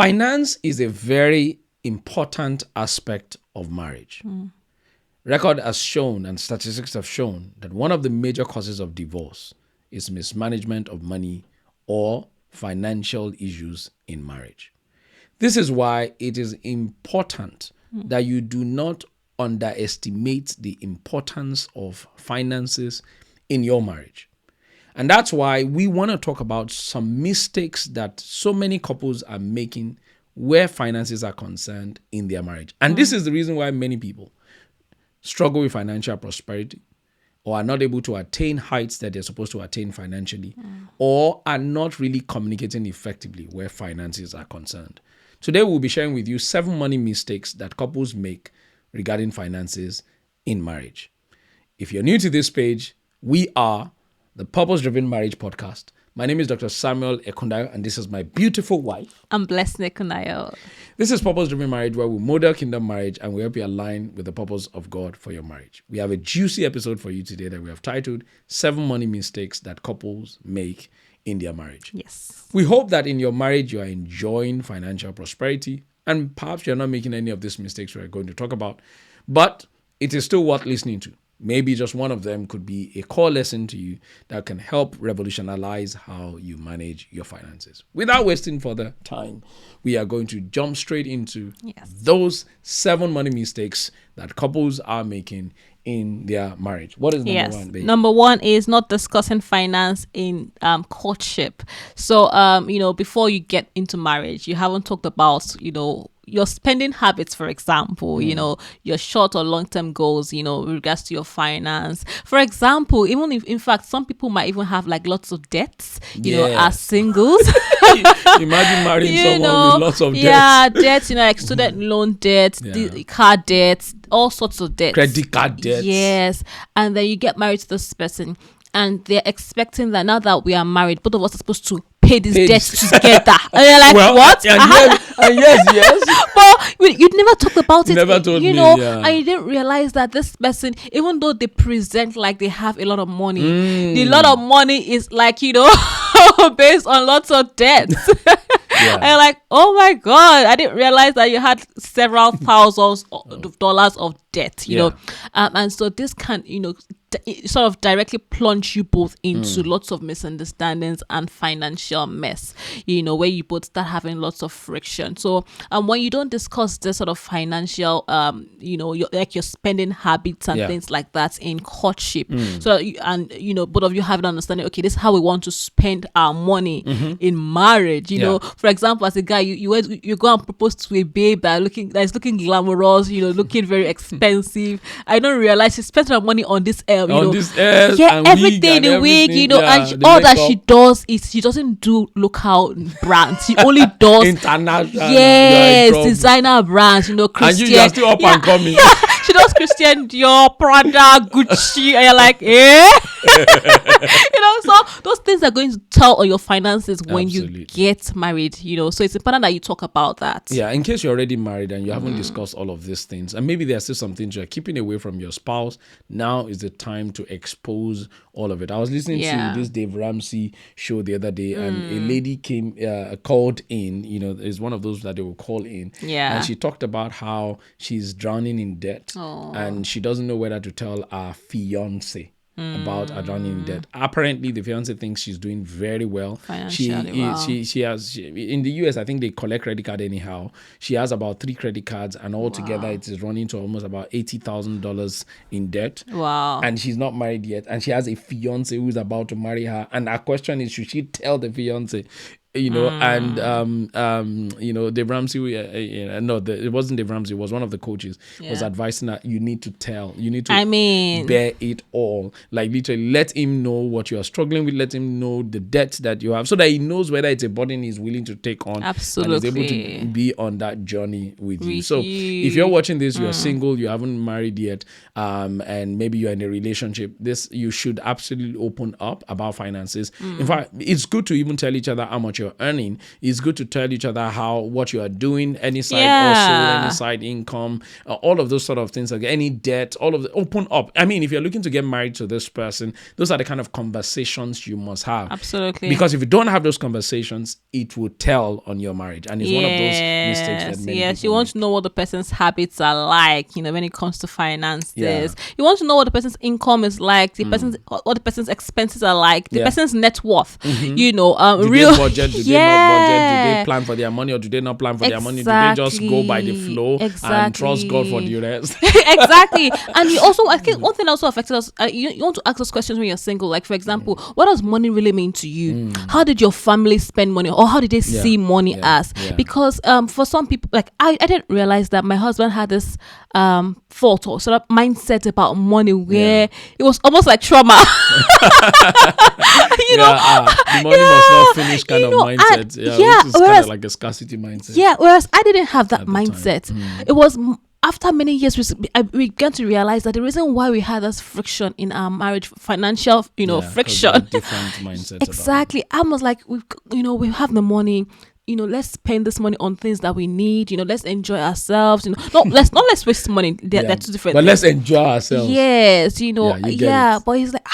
Finance is a very important aspect of marriage. Record has shown and statistics have shown that one of the major causes of divorce is mismanagement of money or financial issues in marriage. This is why it is important that you do not underestimate the importance of finances in your marriage. And that's why we want to talk about some mistakes that so many couples are making where finances are concerned in their marriage. And this is the reason why many people struggle with financial prosperity or are not able to attain heights that they're supposed to attain financially or are not really communicating effectively where finances are concerned. Today, we'll be sharing with you 7 money mistakes that couples make regarding finances in marriage. If you're new to this page, we are the Purpose Driven Marriage Podcast. My name is Dr. Samuel Ekundayo, and this is my beautiful wife. I'm Blessing Ekundayo. This is Purpose Driven Marriage, where we model kingdom marriage and we help you align with the purpose of God for your marriage. We have a juicy episode for you today that we have titled 7 money mistakes that couples make in their marriage. Yes. We hope that in your marriage you are enjoying financial prosperity, and perhaps you're not making any of these mistakes we're going to talk about, but it is still worth listening to. Maybe just one of them could be a core lesson to you that can help revolutionize how you manage your finances. Without wasting further time, we are going to jump straight into those 7 money mistakes that couples are making in their marriage. What is number one, babe? Number 1 is not discussing finance in courtship. So, before you get into marriage, you haven't talked about, your spending habits, for example, your short or long-term goals, with regards to your finance. For example, even if, in fact, some people might even have like lots of debts, as singles. Imagine marrying someone with lots of debts. Yeah, debts, like student loan debts, car debts, all sorts of debts. Credit card debts. Yes. And then you get married to this person and they're expecting that now that we are married, both of us are supposed to pay these debts together. And you're like, what? Yes. But you'd never talked about it. Never told me, and you didn't realize that this person, even though they present like they have a lot of money, the lot of money is like, based on lots of debts. And you're like, oh my God, I didn't realize that you had several thousands of dollars of debt, and so this can, sort of directly plunge you both into lots of misunderstandings and financial mess, where you both start having lots of friction. So when you don't discuss this sort of financial, your spending habits and things like that in courtship, so both of you have an understanding, okay, this is how we want to spend our money in marriage. For example, as a guy, you go and propose to a babe that is looking glamorous, looking very expensive. I don't realize she spent her money on this every day in the week, and all that she does is she doesn't do local brands. She only does international, designer brands. Christian. And you are still up and coming. She does Christian Dior, Prada, Gucci, and you're like, so those things are going to tell on your finances when you get married. So it's important that you talk about that. Yeah, in case you're already married and you haven't discussed all of these things, and maybe there's still some things you're keeping away from your spouse, now is the time to expose all of it. I was listening to this Dave Ramsey show the other day, and a lady called in, is one of those that they will call in. Yeah. And she talked about how she's drowning in debt and she doesn't know whether to tell her fiance about her drowning in debt. Apparently, the fiance thinks she's doing very well. She has in the US, I think they collect credit card anyhow. She has about 3 credit cards, and altogether it is running to almost about $80,000 in debt. Wow! And she's not married yet, and she has a fiance who's about to marry her. And her question is, should she tell the fiance? And Dave Ramsey, it wasn't Dave Ramsey, it was one of the coaches, was advising that you need to bear it all. Like literally let him know what you are struggling with, let him know the debt that you have, so that he knows whether it's a burden he's willing to take on. Absolutely. And is able to be on that journey with you. So if you're watching this, you're single, you haven't married yet, and maybe you're in a relationship, you should absolutely open up about finances. In fact, it's good to even tell each other how much you're earning, it's good to tell each other what you are doing, any side Yeah. any side income, all of those sort of things, like any debt, all of the open up. I mean, if you're looking to get married to this person, those are the kind of conversations you must have. Absolutely. Because if you don't have those conversations, it will tell on your marriage. And it's one of those mistakes that many people you want make. to know what the person's habits are like, when it comes to finances. Yeah. You want to know what the person's income is like, what the person's expenses are like, the person's net worth. Do Real they budget? Do they not budget? Do they plan for their money or do they not plan for their money? Do they just go by the flow and trust God for the rest? Exactly. And you also, I think one thing also affected us, you want to ask those questions when you're single. Like, for example, what does money really mean to you? How did your family spend money, or how did they see money as? Because for some people, like I didn't realize that my husband had this thought or sort of mindset about money where it was almost like trauma. The money must not finish kind of mindset. Which is kind of like a scarcity mindset. Yeah, whereas I didn't have that mindset. It was after many years we began to realize that the reason why we had this friction in our marriage, financial, friction. Different mindsets. Exactly. I was like, we have the money. Let's spend this money on things that we need. Let's enjoy ourselves. Let's waste money. They're two different. But let's enjoy ourselves. Yes, But he's like,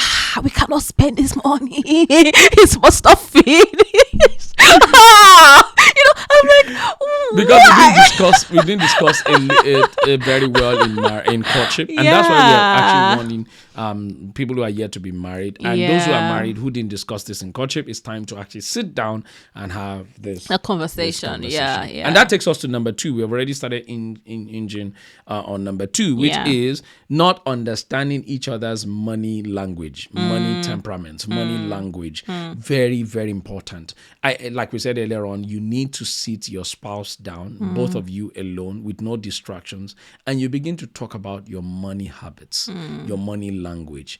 we cannot spend this money. It's for stuff feed. I'm like, because we didn't discuss it very well in courtship, and that's why we are actually warning people who are yet to be married and those who are married who didn't discuss this in courtship. It's time to actually sit down and have a conversation. And that takes us to number 2. We have already started engine on number 2, which is not understanding each other's money language, money temperaments, money language. Very, very important. Like we said earlier on, you need to sit your spouse down, both of you alone with no distractions, and you begin to talk about your money habits, your money language.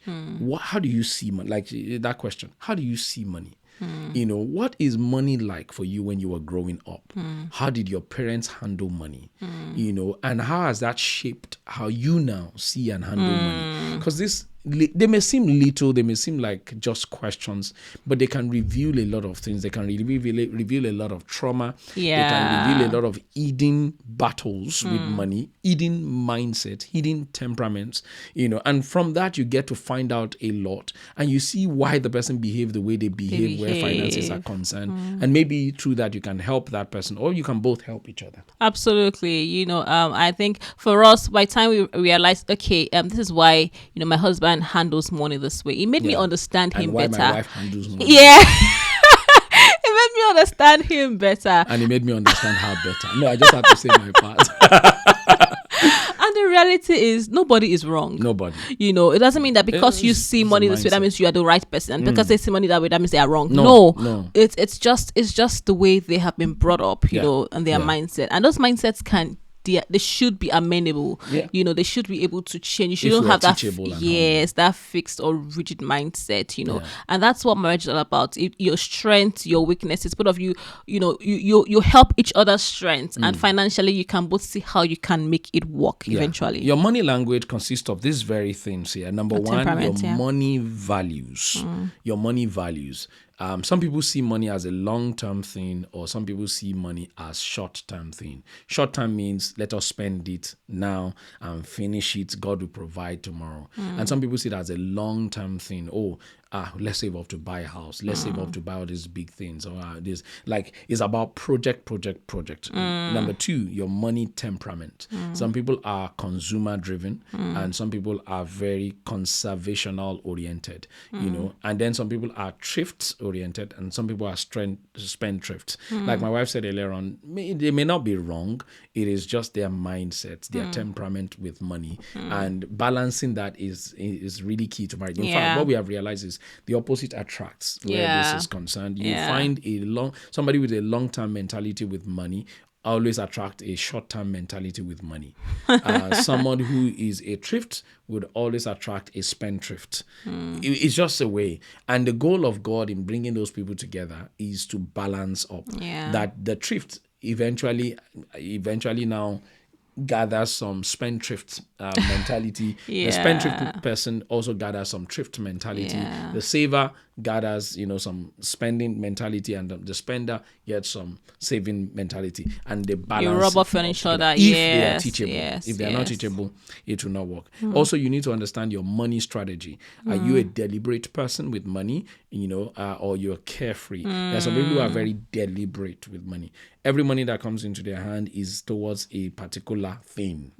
How do you see money? Like that question, how do you see money? What is money like for you when you were growing up? How did your parents handle money? And how has that shaped how you now see and handle money? Because they may seem little, they may seem like just questions, but they can reveal a lot of things. They can reveal a lot of trauma. They can reveal a lot of hidden battles with money, hidden mindset, hidden temperaments, and from that you get to find out a lot, and you see why the person behaved the way they behave where finances are concerned, and maybe through that you can help that person, or you can both help each other. Absolutely. I think for us, by the time we realized, okay, this is why my husband handles money this way, it made me understand him better. My wife handles money. It made me understand him better, and it made me understand her better. No, I just have to say my part. And the reality is, nobody is wrong. Nobody. It doesn't mean that because you see money this way, that means you are the right person. And because they see money that way, that means they are wrong. No. It's just the way they have been brought up, and their mindset. And those mindsets they should be amenable. They should be able to change. You shouldn't have that fixed or rigid mindset. And that's what marriage is all about. Your strengths, your weaknesses, both of you, you help each other's strengths, and financially you can both see how you can make it work eventually. Your money language consists of these very things here. Number 1, your money values. Your money values. Some people see money as a long-term thing, or some people see money as short-term thing. Short-term means let us spend it now and finish it. God will provide tomorrow. And some people see it as a long-term thing. Let's save up to buy a house. Let's save up to buy all these big things. Or this, like, it's about project. Number 2, your money temperament. Some people are consumer driven, and some people are very conservational oriented, and then some people are thrift oriented, and some people are spendthrift. Like my wife said earlier on, they may not be wrong. It is just their mindset, their temperament with money, and balancing that is really key to marriage. In fact, what we have realized is the opposite attracts where this is concerned. You find somebody with a long-term mentality with money always attract a short-term mentality with money. Someone who is a thrift would always attract a spendthrift. It's just a way. And the goal of God in bringing those people together is to balance up. That the thrift eventually now gathers some spendthrift mentality. The spendthrift person also gathers some thrift mentality. The saver gathers, some spending mentality, and the spender gets some saving mentality, and they balance. You rub off on each other. If they are teachable. If they are not teachable, it will not work. Also, you need to understand your money strategy. Are you a deliberate person with money, or you're carefree? There are some people who are very deliberate with money. Every money that comes into their hand is towards a particular thing,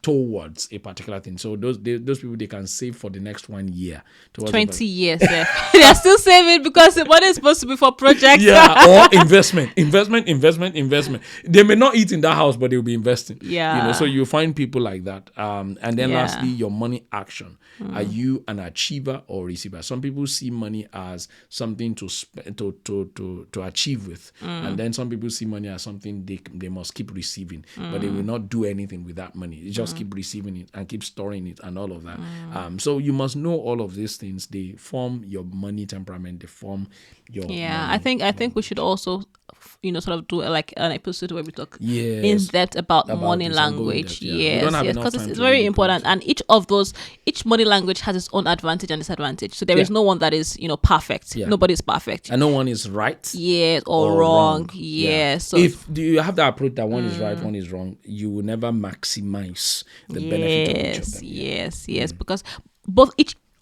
towards a particular thing. So those people, they can save for the next 1 year. 20 years. They are still saving because the money is supposed to be for projects. Or investment. They may not eat in that house, but they'll be investing. So you find people like that. And then lastly, your money action. Are you an achiever or receiver? Some people see money as something to achieve with, and then some people see money as something they must keep receiving, but they will not do anything with that money. They just keep receiving it and keep storing it and all of that. So you must know all of these things. They form your money temperament. They form your money. I think we should also sort of do like an episode where we talk in depth about money language. Because it's very important, and each money language has its own advantage and disadvantage. So there is no one that is perfect. Nobody is perfect, and no one is right or wrong. So if you have that approach that one is right, one is wrong, you will never maximize the benefit of each of them. Yes, because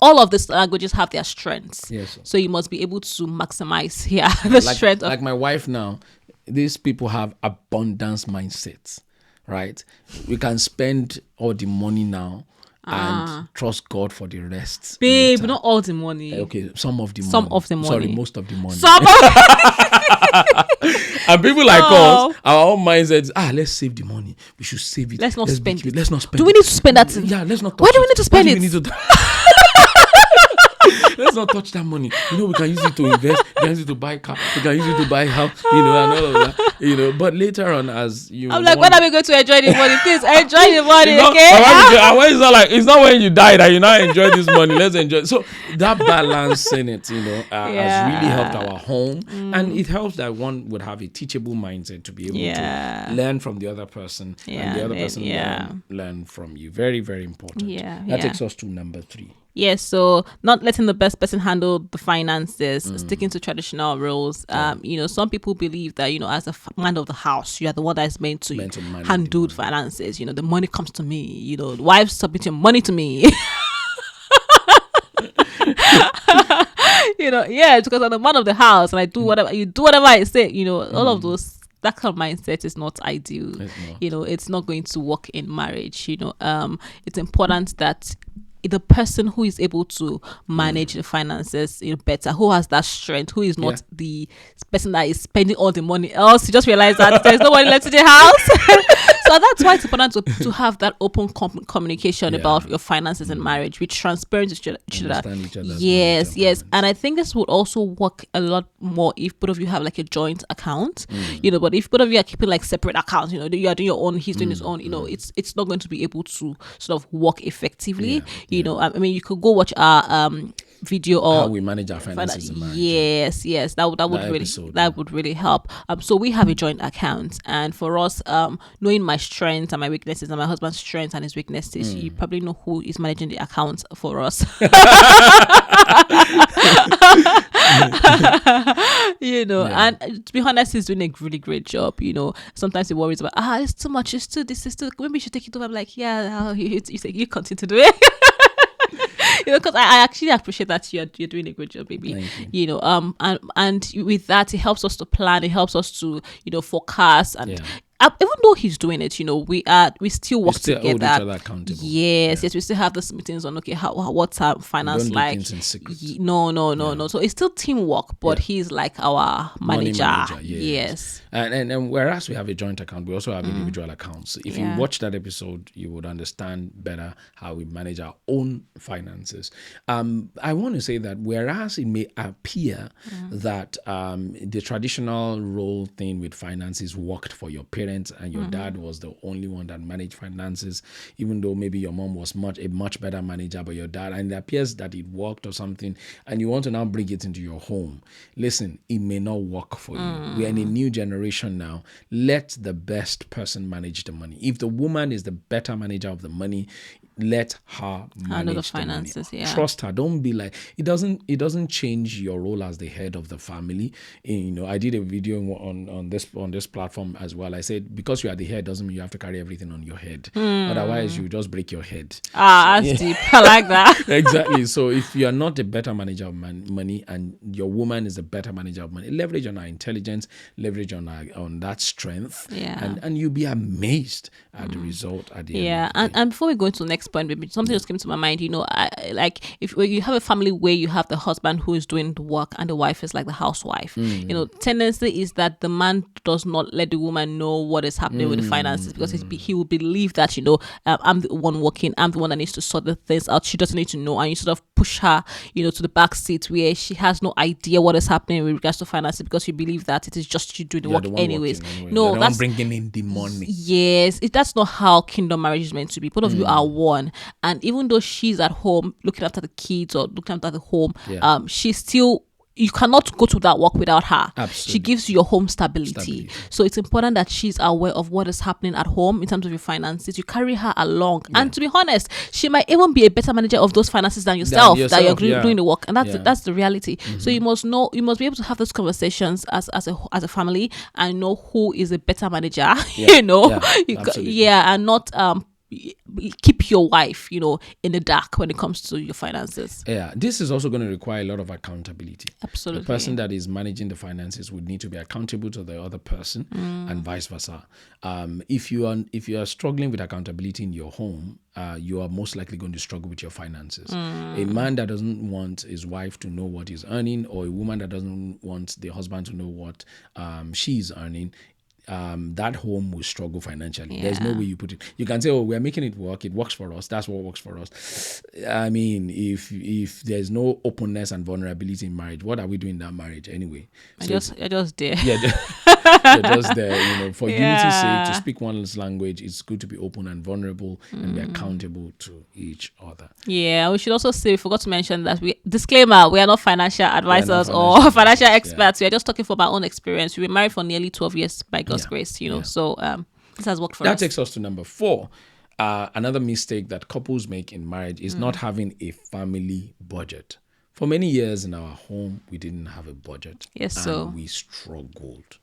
all of these languages have their strengths. Yes. So you must be able to maximize the strength. Like my wife now, these people have abundance mindsets, right? We can spend all the money now and trust God for the rest. Babe, not all the money. Okay, some of the money. Sorry, most of the money. And people like us, our own mindset is, let's save the money. We should save it. Let's not spend it. Let's not spend it. Do we need to spend that? Yeah, let's not touch Why do we need to spend it? Let's not touch that money. We can use it to invest. We can use it to buy car. We can use it to buy house. And all of that. But later on, as you, I'm like, when are we going to enjoy the money? Please enjoy the money, okay? It's not when you die that you now enjoy this money. Let's enjoy. So that balance in it, has really helped our home, and it helps that one would have a teachable mindset to be able to learn from the other person, and the other person learn from you. Very, very important. That takes us to number 3. Yes, so not letting the best person handle the finances, sticking to traditional roles. Some people believe that, as a man of the house, you are the one that is meant to handle the finances. The money comes to me. The wives submit your money to me. Because I'm the man of the house and I do whatever you do, whatever I say. All of those. That kind of mindset is not ideal. It's not going to work in marriage. It's important that the person who is able to manage the finances better, who has that strength, who is not the person that is spending all the money, else you just realize that there's no money left in the house. So that's why it's important to have that open communication about your finances in marriage, with transparency to each other. Yes. And I think this would also work a lot more if both of you have like a joint account, but if both of you are keeping like separate accounts, you are doing your own, he's doing his own, it's not going to be able to sort of work effectively. I mean, you could go watch our video or how we manage our finances in marriage. Yes, that would really help. So we have a joint account, and for us, knowing my strengths and my weaknesses and my husband's strengths and his weaknesses, you probably know who is managing the account for us. And to be honest, he's doing a really great job. Sometimes he worries about it's too much, it's too this, is too, maybe you should take it over. I'm like, you continue to do it. Because I actually appreciate that you're doing a good job, baby. And with that, it helps us to plan. It helps us to forecast, and even though he's doing it, we still work together. Hold each other accountable. Yes, we still have these meetings on what's our finance like. No. So it's still teamwork, but he's like our manager. Yes. And whereas we have a joint account, we also have individual accounts. If you watch that episode, you would understand better how we manage our own finances. I want to say that whereas it may appear that the traditional role thing with finances worked for your parents parents and your dad was the only one that managed finances, even though maybe your mom was a much better manager, but your dad, and it appears that it worked or something, and you want to now bring it into your home. Listen, it may not work for you. We're in a new generation now. Let the best person manage the money. If the woman is the better manager of the money, let her manage the finances. money. Trust her. Don't be like, it doesn't change your role as the head of the family. I did a video on this platform as well. I said, because you are the head doesn't mean you have to carry everything on your head. Otherwise you just break your head. That's deep. I like that. Exactly. So if you are not a better manager of money and your woman is a better manager of money, leverage on her intelligence, leverage on that strength, and you'll be amazed at the result at the end. And before we go into the next point, maybe something just came to my mind. If you have a family where you have the husband who is doing the work and the wife is like the housewife, tendency is that the man does not let the woman know what is happening with the finances, because he will believe that I'm the one working, I'm the one that needs to sort the things out. She doesn't need to know, and you sort of push her to the back seat where she has no idea what is happening with regards to finances, because you believe that it is just you doing the work anyways. No, that's bringing in the money. Yes, that's not how kingdom marriage is meant to be. Both of you are one, and even though she's at home looking after the kids or looking after the home, she's still, you cannot go to that work without her. Absolutely. She gives you your home stability. So it's important that she's aware of what is happening at home in terms of your finances. You carry her along, and to be honest, she might even be a better manager of those finances than yourself that you're doing the work, and that's the reality. So you must be able to have those conversations as a family and know who is a better manager. And not keep your wife in the dark when it comes to your finances. This is also going to require a lot of accountability. Absolutely. The person that is managing the finances would need to be accountable to the other person, and vice versa. If you are struggling with accountability in your home, you are most likely going to struggle with your finances. A man that doesn't want his wife to know what he's earning, or a woman that doesn't want the husband to know what she's earning, that home will struggle financially. There's no way you put it. You can say, we're making it work. It works for us. That's what works for us. I mean, if there's no openness and vulnerability in marriage, what are we doing in that marriage anyway? You're just there. You're just there. For unity's sake, to speak one's language, it's good to be open and vulnerable and be accountable to each other. We should also say, we forgot to mention that disclaimer, we are not financial advisors or financial experts. We are just talking from our own experience. We were married for nearly 12 years by God's grace, so this has worked for us. That takes us to number 4. Another mistake that couples make in marriage is not having a family budget. For many years in our home, we didn't have a budget. And we struggled.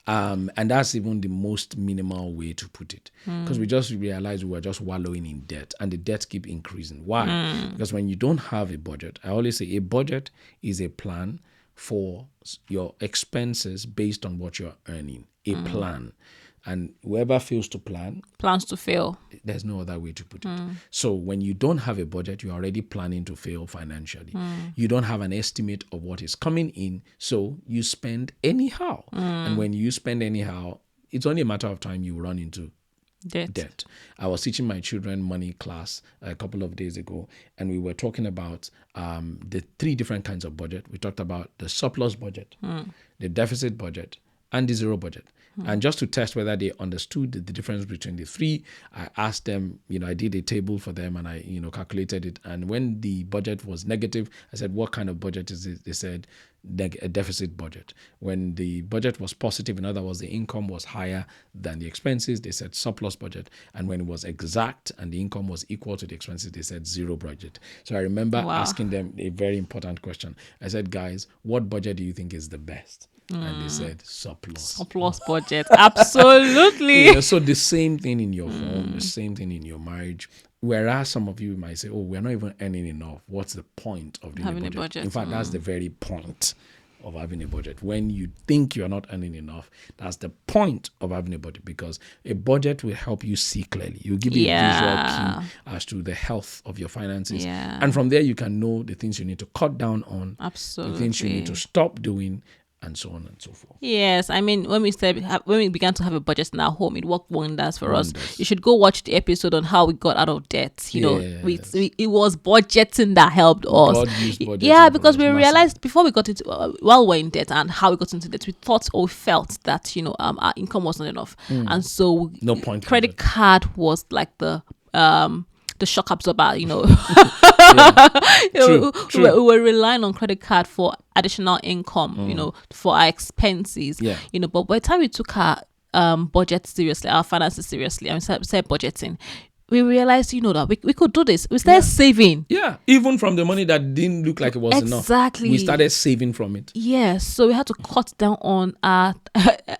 And that's even the most minimal way to put it, because we just realized we were just wallowing in debt, and the debts keep increasing. Why? Because when you don't have a budget, I always say a budget is a plan for your expenses based on what you're earning. A plan. And whoever fails to plan plans to fail. There's no other way to put it. So when you don't have a budget, you're already planning to fail financially. You don't have an estimate of what is coming in, so you spend anyhow. And when you spend anyhow, it's only a matter of time you run into debt. I was teaching my children money class a couple of days ago, and we were talking about the 3 different kinds of budget. We talked about the surplus budget, the deficit budget, and the zero budget. And just to test whether they understood the difference between the 3, I asked them, I did a table for them, and I, calculated it. And when the budget was negative, I said, what kind of budget is it? They said, a deficit budget. When the budget was positive, in other words, the income was higher than the expenses, they said surplus budget. And when it was exact and the income was equal to the expenses, they said zero budget. So I remember asking them a very important question. I said, guys, what budget do you think is the best? And they said surplus budget. Absolutely. So the same thing in your home, the same thing in your marriage. Whereas some of you might say, we're not even earning enough. What's the point of doing a budget? In fact, that's the very point of having a budget. When you think you're not earning enough, that's the point of having a budget, because a budget will help you see clearly. You'll give you a visual key as to the health of your finances. And from there, you can know the things you need to cut down on, Absolutely. the things you need to stop doing, and so on and so forth. Yes, I mean, when we began to have a budget in our home, it worked wonders for us. Wonders. You should go watch the episode on how we got out of debt. You know, Yes. it was budgeting that helped us. God used budgeting Yeah, for because us we massively. realized before we got into while we're in debt and how we got into debt, we thought or felt that our income wasn't enough, and so No point in credit it. card was like the shock absorber. True. We were relying on credit card for additional income, for our expenses. Yeah. But by the time we took our budget seriously, our finances seriously, and we started budgeting, we realized, that we could do this. We started saving. Yeah, even from the money that didn't look like it was enough. Exactly. We started saving from it. Yes, so we had to cut down on our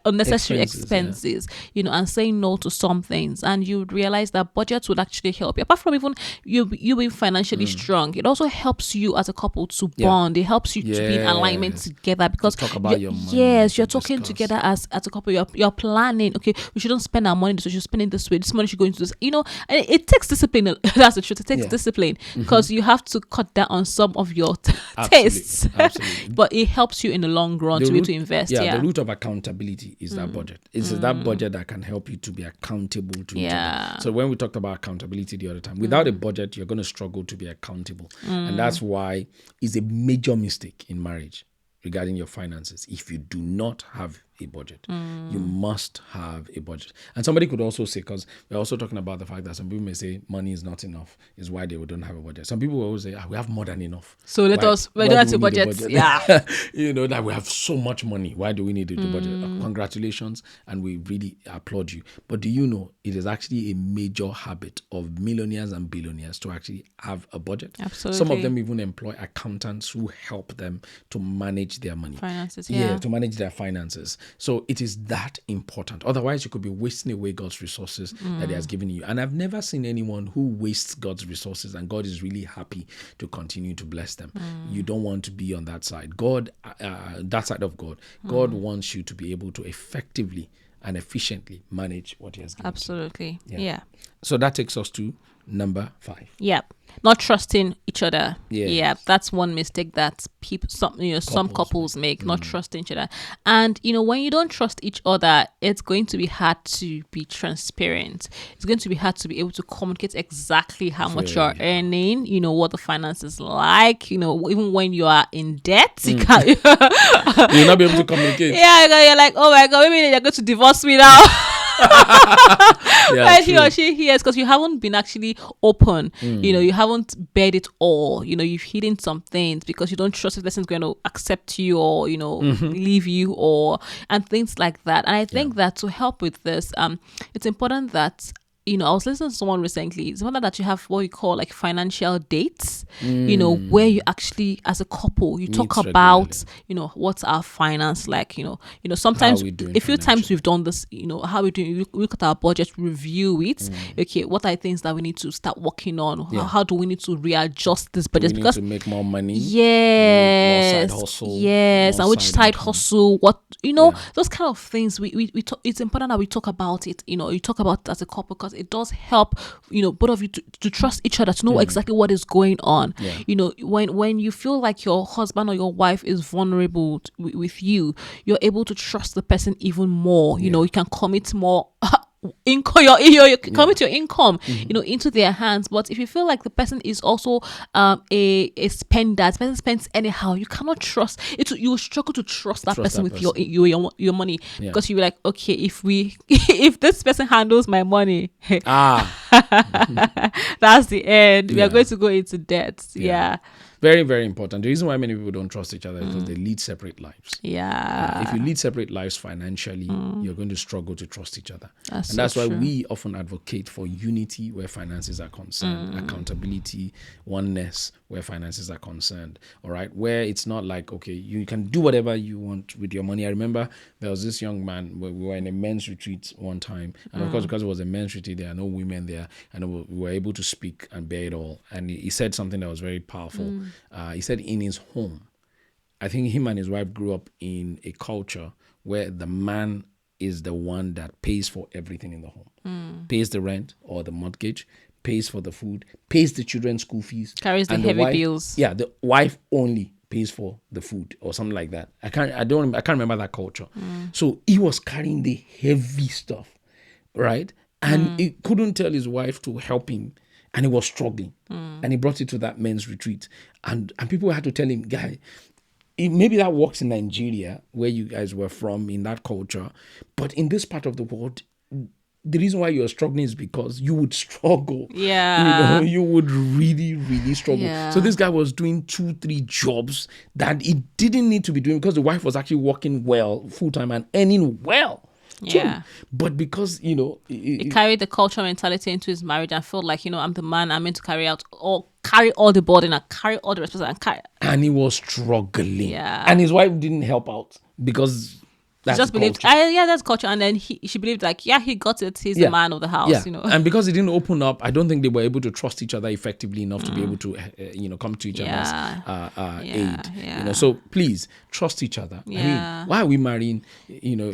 unnecessary Expenses, expenses, and saying no to some things. And you would realize that budgets would actually help you. Apart from even you being financially strong, it also helps you as a couple to bond. It helps you to be in alignment Yes. together because Talk about your money, yes, to you're talking discuss. together as a couple. You're planning. Okay, we shouldn't spend our money this way. We should spend it this way. This money should go into this. And it takes discipline. That's the truth. It takes discipline because you have to cut down on some of your tastes. Absolutely. But it helps you in the long run to be able to invest. The root of accountability is that budget. It's that budget that can help you to be accountable to each other. So when we talked about accountability the other time, without a budget, you're going to struggle to be accountable. And that's why it's a major mistake in marriage regarding your finances. If you do not have a budget, you must have a budget. And somebody could also say, because we're also talking about the fact that some people may say money is not enough, is why they don't have a budget. Some people will always say, we have more than enough. So we don't have to budget. Yeah. That we have so much money. Why do we need to budget? Congratulations, and we really applaud you. But do you know it is actually a major habit of millionaires and billionaires to actually have a budget? Absolutely. Some of them even employ accountants who help them to manage their money. Finances, to manage their finances. So it is that important. Otherwise, you could be wasting away God's resources that He has given you. And I've never seen anyone who wastes God's resources and God is really happy to continue to bless them. You don't want to be on that side. God, that side of God, God wants you to be able to effectively and efficiently manage what He has given. Absolutely. Yeah. Yeah. So that takes us to number 5. Yeah. Not trusting each other. Yes. Yeah, that's one mistake that some couples make, not trusting each other. And when you don't trust each other, it's going to be hard to be transparent. It's going to be hard to be able to communicate exactly how much you're earning, what the finance is like, even when you are in debt, you can't You'll not be able to communicate. Yeah, you're like, oh my God, maybe they're going to divorce me now. Yeah, he or she hears because you haven't been actually open. You haven't bared it all. You've hidden some things because you don't trust if the person's going to accept you or leave you and things like that. And I think that to help with this, it's important that I was listening to someone recently. It's important that you have what we call like financial dates, where you actually, as a couple, you talk about, what's our finance like, sometimes a few times we've done this, how we do, we look at our budget, review it. Okay, what are things that we need to start working on? How do we need to readjust this budget? Because to make more money. Yes. More side hustle. Yes. And which side hustle, what, those kind of things. We talk, it's important that we talk about it, you talk about it as a couple because it does help, both of you to trust each other, to know exactly what is going on. When you feel like your husband or your wife is vulnerable with you, you're able to trust the person even more. You can commit more income, you commit your income, into their hands. But if you feel like the person is also a spender, the person spends anyhow, you cannot trust it. You will struggle to trust that person with your money because you're like, okay, if this person handles my money, that's the end. We are going to go into debt. Very, very important. The reason why many people don't trust each other is because they lead separate lives. If you lead separate lives financially, you're going to struggle to trust each other. That's why we often advocate for unity where finances are concerned, accountability, oneness where finances are concerned. All right, where it's not like, okay, you can do whatever you want with your money. I remember there was this young man where we were in a men's retreat one time, and of course, because it was a men's retreat, there are no women there, and we were able to speak and bear it all. And he said something that was very powerful. He said in his home, I think him and his wife grew up in a culture where the man is the one that pays for everything in the home, pays the rent or the mortgage, pays for the food, pays the children's school fees, carries the heavy bills. Yeah, the wife only pays for the food or something like that. I can't remember that culture. So he was carrying the heavy stuff, right? And he couldn't tell his wife to help him, and he was struggling. And he brought it to that men's retreat, and people had to tell him, guy, maybe that works in Nigeria where you guys were from, in that culture, but in this part of the world, the reason why you're struggling is because you would struggle. Yeah. You would really, really struggle. Yeah. So this guy was doing 2-3 jobs that he didn't need to be doing because the wife was actually working well, full-time, and earning well. Yeah. But because, he carried the cultural mentality into his marriage and felt like, I'm the man, I'm meant to carry all the burden and carry all the responsibility. And he was struggling. Yeah. And his wife didn't help out because that's just believed, that's culture. And then she believed like, he got it. He's the man of the house, And because he didn't open up, I don't think they were able to trust each other effectively enough to be able to, come to each other's aid. So please trust each other. Yeah. I mean, why are we marrying?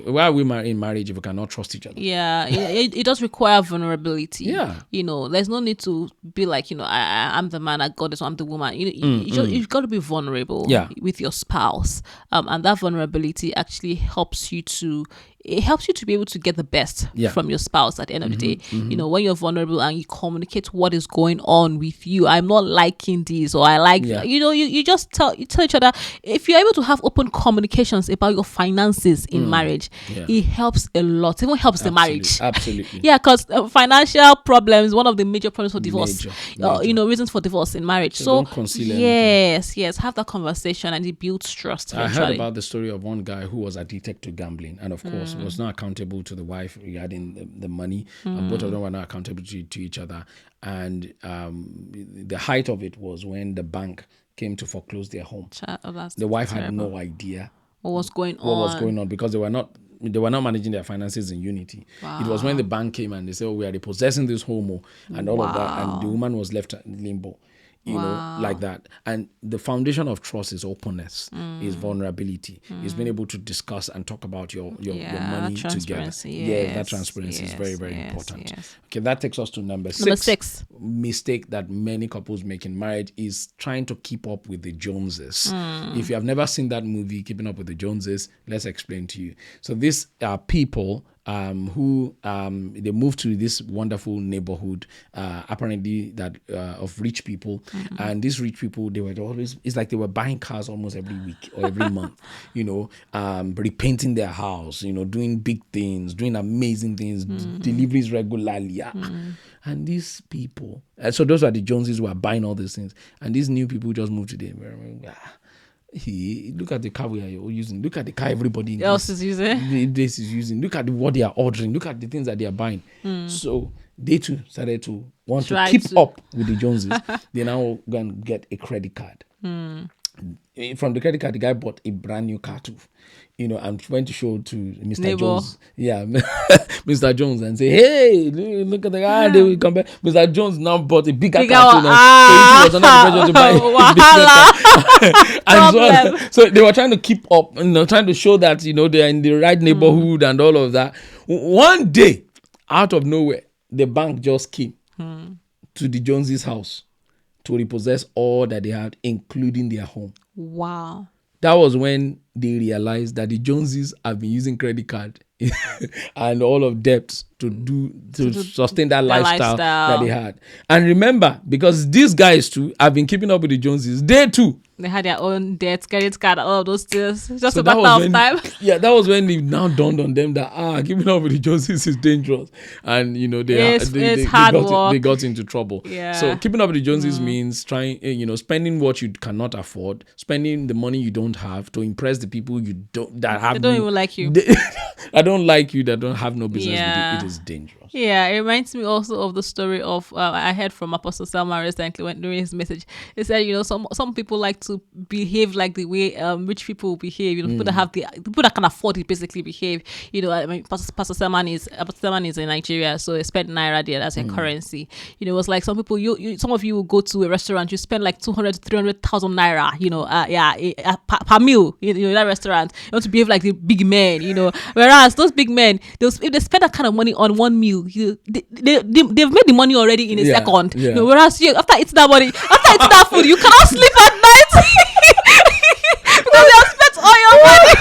Why are we marrying marriage if we cannot trust each other? Yeah, it does require vulnerability. Yeah. There's no need to be like, I'm the man, I got this, I'm the woman. You've got to be vulnerable with your spouse. And that vulnerability actually helps you to be able to get the best from your spouse at the end of the day. When you're vulnerable and you communicate what is going on with you, I'm not liking this, or I like, you just tell each other. If you're able to have open communications about your finances in marriage, it helps a lot. It even helps the marriage. Absolutely. Yeah, because financial problems, one of the major problems for divorce, reasons for divorce in marriage. So don't conceal yes, have that conversation and it builds trust. Eventually. I heard about the story of one guy who was addicted to gambling, and of course was not accountable to the wife regarding the money, and both of them were not accountable to each other. And the height of it was when the bank came to foreclose their home. The wife had no idea what was going on because they were not managing their finances in unity. Wow. It was when the bank came and they said, we are repossessing this home and all of that, and the woman was left in limbo. Like that. And the foundation of trust is openness, is vulnerability, is being able to discuss and talk about your money together. That transparency is very, very important. Yes. Okay, that takes us to number six. Mistake that many couples make in marriage is trying to keep up with the Joneses. If you have never seen that movie, Keeping Up with the Joneses, let's explain to you. So these are people who they moved to this wonderful neighborhood, apparently that of rich people, and these rich people, they were always, it's like they were buying cars almost every week or every month, repainting their house, doing big things, doing amazing things, deliveries regularly. And these people, so those are the Joneses who are buying all these things, and these new people just moved to them. Look at the car we are using. Look at the car everybody else is using. This is using. Look at what they are ordering. Look at the things that they are buying. So they too started to want to keep up with the Joneses. They now go and get a credit card. From the credit card, the guy bought a brand new car too. And went to show to Mr. Neighbor. Jones. Yeah, Mr. Jones, and say, hey, look at the guy. They will come back. Mr. Jones now bought a bigger car too. So he was under pressure to buy a bigger car. And so they were trying to keep up, trying to show that, they are in the right neighborhood and all of that. One day, out of nowhere, the bank just came to the Joneses' house to repossess all that they had, including their home. Wow. That was when they realized that the Joneses have been using credit card and all of debts to sustain that lifestyle that they had. And remember, because these guys too have been keeping up with the Joneses, they had their own debts, credit card, all of those things. Just a matter of time. Yeah, that was when it now dawned on them that keeping up with the Joneses is dangerous, and they got into trouble. Yeah. So keeping up with the Joneses means trying, spending what you cannot afford, spending the money you don't have to impress the people you don't that have. They don't even like you. I don't like you. That don't have no business with you. It is dangerous. Yeah, it reminds me also of the story of I heard from Apostle Samuel recently during his message. He said, some people like to behave like the way rich people behave. People that can afford it basically behave. Pastor Samuel is in Nigeria, so they spend naira there as a currency. It was like some people. Some of you will go to a restaurant, you spend like 200 to 300,000 naira. Per meal. That restaurant, you want to behave like the big men. Whereas those big men, if they spend that kind of money on one meal, they've made the money already in a second. Whereas you, after eating that food, you cannot sleep at night. because you have spent all your money.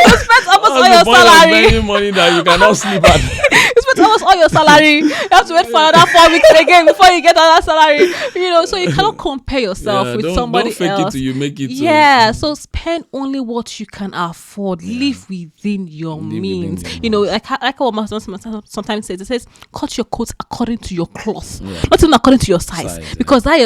You spent almost all your salary. Spending money that you cannot sleep at. You spent almost all your salary. You have to wait for another 4 weeks again before you get another salary. So you cannot compare yourself with somebody else. Don't fake it till you make it. Yeah, so spend only what you can afford. Live within your means. Like what my sometimes says, it says, cut your coat according to your cloth, not even according to your size, because that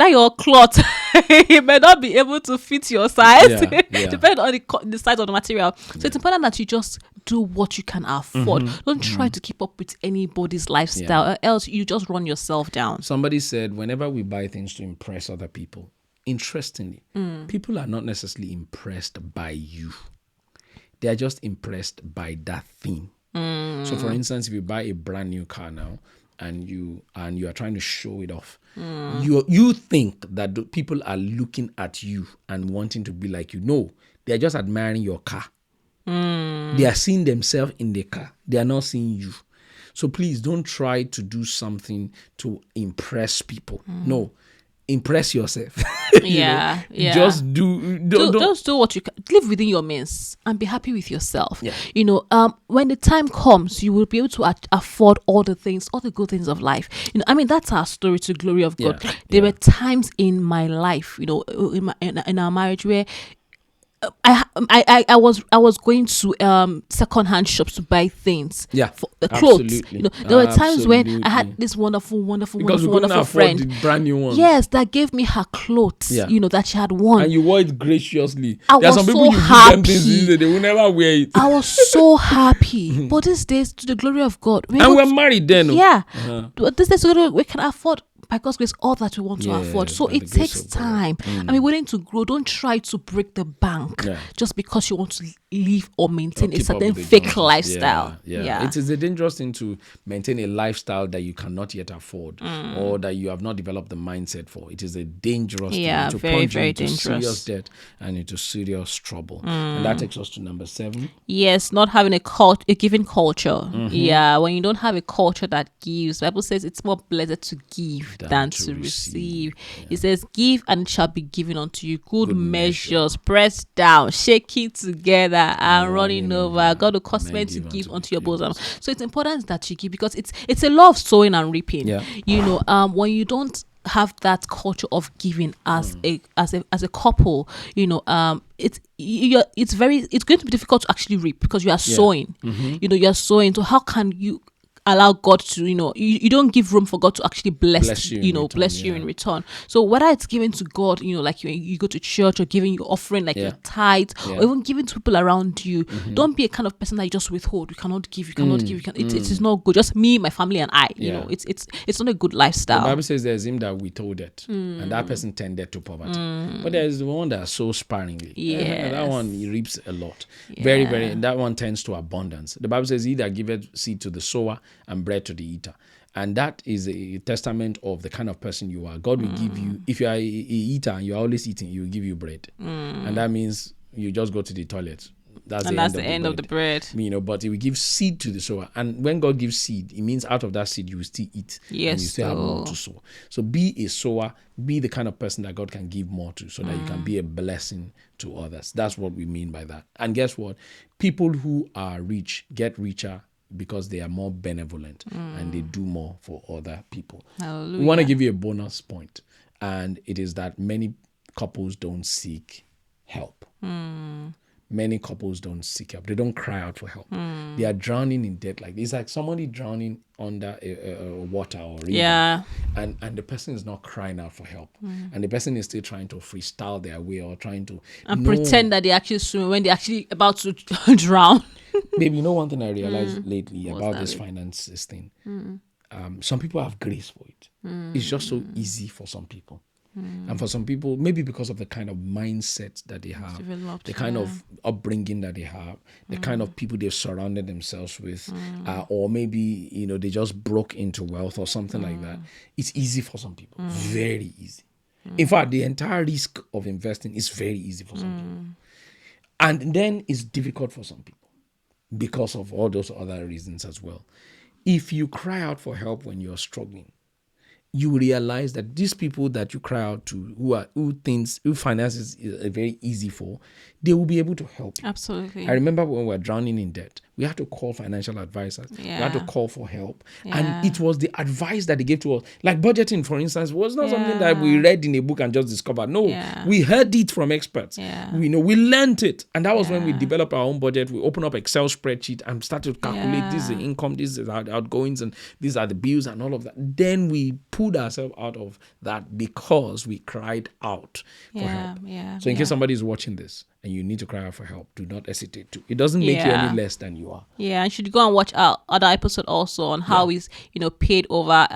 your cloth it may not be able to fit your size, depending on the size of the material. So it's important that you just do what you can afford. Don't try to keep up with anybody's lifestyle, or else you just run yourself down. Somebody said, whenever we buy things to impress other people, interestingly, people are not necessarily impressed by you. They are just impressed by that thing. So, for instance, if you buy a brand new car now and you are trying to show it off, you think that the people are looking at you and wanting to be like you. No, they are just admiring your car. They are seeing themselves in the car. They are not seeing you. So please don't try to do something to impress people. No, impress yourself. Just do what you can. Live within your means and be happy with yourself. When the time comes, you will be able to afford all the things, all the good things of life. That's our story to the glory of God. There were times in my life, in our marriage, where I was going to second-hand shops to buy things, for clothes. There were times when I had this wonderful friend, the brand new ones. Yes, that gave me her clothes. That she had worn, and you wore it graciously. There are some people you give them things they will never wear it. I was so happy. But these days, to the glory of God, we're married then. But these days we can afford, by God's grace, all that we want to afford. So it takes time. Willing to grow. Don't try to break the bank just because you want to live or maintain a certain fake lifestyle. It is a dangerous thing to maintain a lifestyle that you cannot yet afford or that you have not developed the mindset for. It is a dangerous thing to plunge you into serious debt and into serious trouble. And that takes us to number 7. Yes, not having a giving culture. When you don't have a culture that gives, the Bible says it's more blessed to give than to receive. It says, give and it shall be given unto you. Good measures, pressed down, shaking together and running over. God will cause men to give unto your bosom. So it's important that you give, because it's a law of sowing and reaping. When you don't have that culture of giving as a couple, it's going to be difficult to actually reap, because you are sowing. You are sowing. So how can you allow God to, you don't give room for God to actually bless you in return. So whether it's giving to God, like you go to church, or giving your offering, like your tithe, or even giving to people around you, don't be a kind of person that you just withhold. You cannot give. It is not good. Just me, my family, and I. It's not a good lifestyle. The Bible says there's him that withholdeth, and that person tended to poverty. But there's the one that sows sparingly. That one, he reaps a lot. Very, very. That one tends to abundance. The Bible says, he that giveth seed to the sower and bread to the eater. And that is a testament of the kind of person you are. God will give you, if you are a eater and you are always eating, he will give you bread. And that means you just go to the toilet. That's the end of the bread. But he will give seed to the sower. And when God gives seed, it means out of that seed you will still eat. Yes. And you still have more to sow. So be a sower. Be the kind of person that God can give more to, so that you can be a blessing to others. That's what we mean by that. And guess what? People who are rich get richer because they are more benevolent and they do more for other people. Hallelujah. We want to give you a bonus point, and it is that many couples don't seek help. Many couples don't seek help. They don't cry out for help. They are drowning in debt. Like, it's like somebody drowning under a water or river, and the person is not crying out for help, and the person is still trying to freestyle their way, or trying to pretend that they actually swim when they're actually about to drown. Babe, one thing I realized lately about this finances thing, some people have grace for it. It's just so easy for some people. And for some people, maybe because of the kind of mindset that they have, the kind of upbringing that they have, the kind of people they've surrounded themselves with, or maybe, they just broke into wealth or something like that. It's easy for some people, very easy. In fact, the entire risk of investing is very easy for some people. And then it's difficult for some people because of all those other reasons as well. If you cry out for help when you're struggling, you realize that these people that you cry out to, who finances is very easy for, they will be able to help you. Absolutely. I remember when we were drowning in debt, we had to call financial advisors. Yeah. We had to call for help. Yeah. And it was the advice that they gave to us. Like budgeting, for instance, was not something that we read in a book and just discovered. No, we heard it from experts. Yeah. We learned it. And that was when we developed our own budget. We opened up Excel spreadsheet and started to calculate this is the income, this is our outgoings, and these are the bills and all of that. Then we pulled ourselves out of that because we cried out for help. So in case somebody is watching this, and you need to cry out for help, do not hesitate to. It doesn't make you any less than you are. Yeah, and you should go and watch our other episode also on how he's, paid over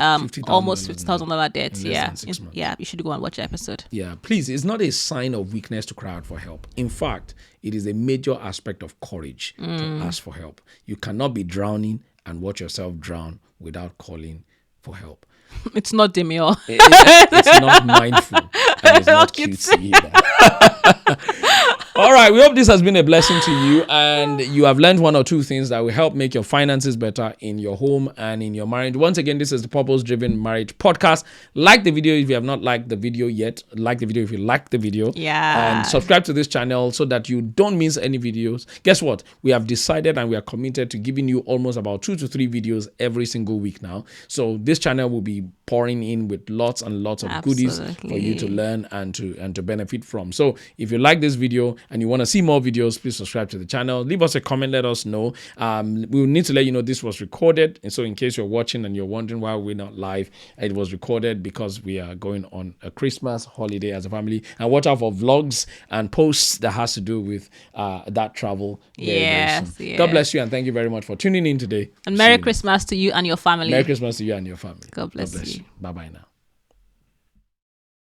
almost $50,000 debts. Yeah, you should go and watch the episode. Yeah, please, it's not a sign of weakness to cry out for help. In fact, it is a major aspect of courage to ask for help. You cannot be drowning and watch yourself drown without calling for help. It's not demure. It's not mindful. And it's not cutesy either. All right, we hope this has been a blessing to you and you have learned one or two things that will help make your finances better in your home and in your marriage. Once again, this is the Purpose Driven Marriage Podcast. Like the video if you have not liked the video yet. Like the video if you like the video. Yeah. And subscribe to this channel so that you don't miss any videos. Guess what? We have decided and we are committed to giving you almost about 2 to 3 videos every single week now. So this channel will be pouring in with lots and lots of goodies for you to learn and to benefit from. So if you like this video and you want to see more videos, please subscribe to the channel. Leave us a comment, let us know. We will need to let you know this was recorded. And so in case you're watching and you're wondering why we're not live, it was recorded because we are going on a Christmas holiday as a family. And watch out for vlogs and posts that has to do with that travel. Yes. God bless you and thank you very much for tuning in today. And Merry Christmas to you and your family. Merry Christmas to you and your family. God bless you. Bye-bye now.